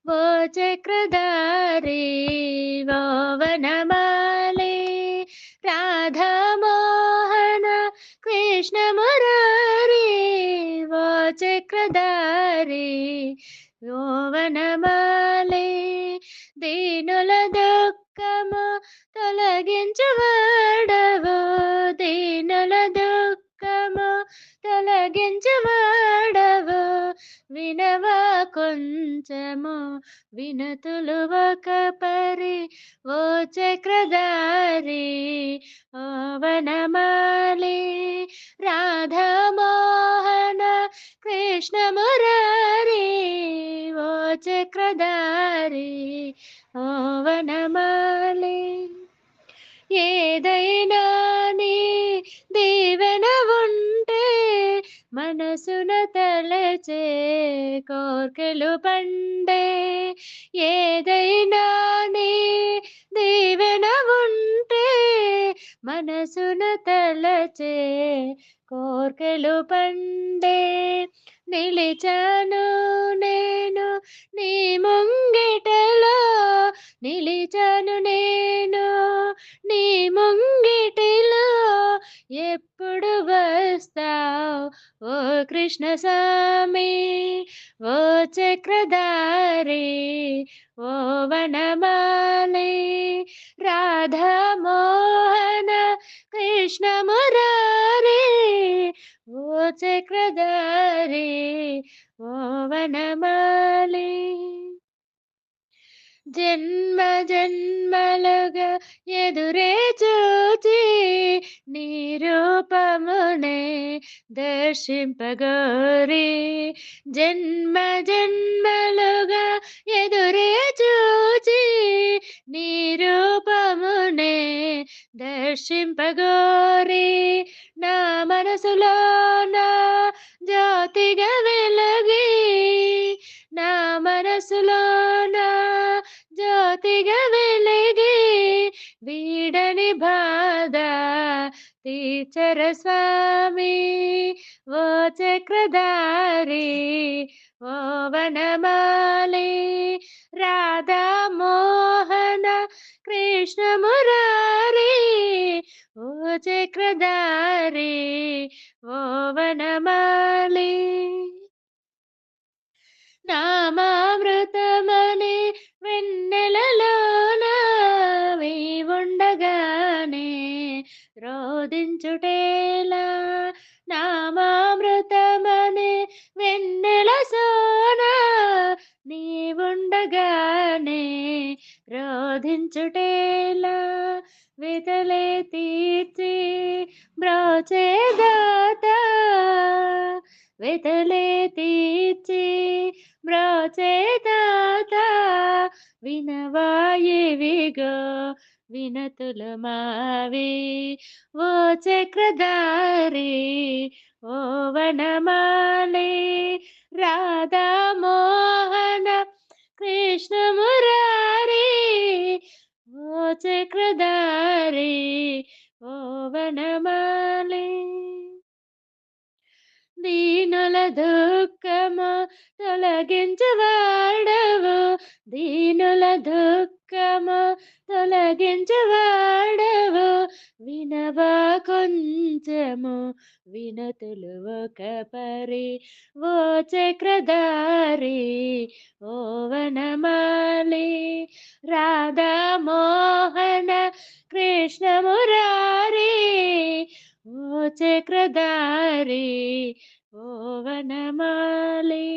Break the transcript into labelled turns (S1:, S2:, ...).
S1: ఓ చక్రధారి ఓ వనమాలి రాధామోహన కృష్ణ మురారి ఓ చక్రధారి ఓ వనమాలి దీనుల దుఃఖము తొలగించువాడవు దీనుల దుఃఖము తొలగించువాడవు వినవా కొంచెము వినతులు ఒక పరి ఓ చక్రధారి ఓ వనమాలి రాధామోహన కృష్ణ మురారి ఓ చక్రధారి ఓ వనమాలి ఏదైనా నీ దీవెన ఉంటే మనసున తలచే కోర్కెలు పండే ఏదైనా నీ దీవెన ఉంటే మనసున తలచే కోర్కెలు పండే నిలిచాను నేను నీ ముంగిటలో నిలిచాను నేను నీ ముంగిటిలో ఎప్పుడు వస్తావు ఓ కృష్ణ స్వామి ఓ చక్రధారి ఓ వనమాలి రాధామోహన కృష్ణ మురారి ఓ చక్రధారి ఓ వనమాలి జన్మ జన్మలుగా ఎదురే చూచి నీ రూపమునే దర్శింపగోరి జన్మ జన్మలుగా ఎదురే చూచి నీ రూపమునే దర్శింపగోరి నా మనసులో నా జ్యోతిగా వెలగి నా మనసులో నా జ్యోతిగా వెలిగి వీడని బాధ తీర్చర స్వామి ఓ చక్రధారి ఓ వనమాలి రాధామోహన కృష్ణ మురారి ఓ చక్రధారి ఓ వనమాలి నామామృతమని వెన్నెలలోన ఉండగానే రోదించుటేలా నామామృతమని వెన్నెల సోన నీవుండగానే రోధించుటేలా వితలే తీర్చి బ్రోచేదాత వితలే తీర్చి బ్రోచేదాత వినవాయివిగో వినతులు మావి ఓ చక్రధారి ఓ వనమాలి రాధామోహన కృష్ణ మురారి ఓ చక్రధారి ఓ వనమాలి దీనుల దుఃఖము తొలగించువాడవు దీనుల దుఃఖము తొలగించువాడవు వినవా కొంచెము వినతులు ఒక పరి ఓ చక్రధారి ఓ వనమాలి రాధామోహన కృష్ణ మురారి ఓ చక్రధారి ఓ వనమాలి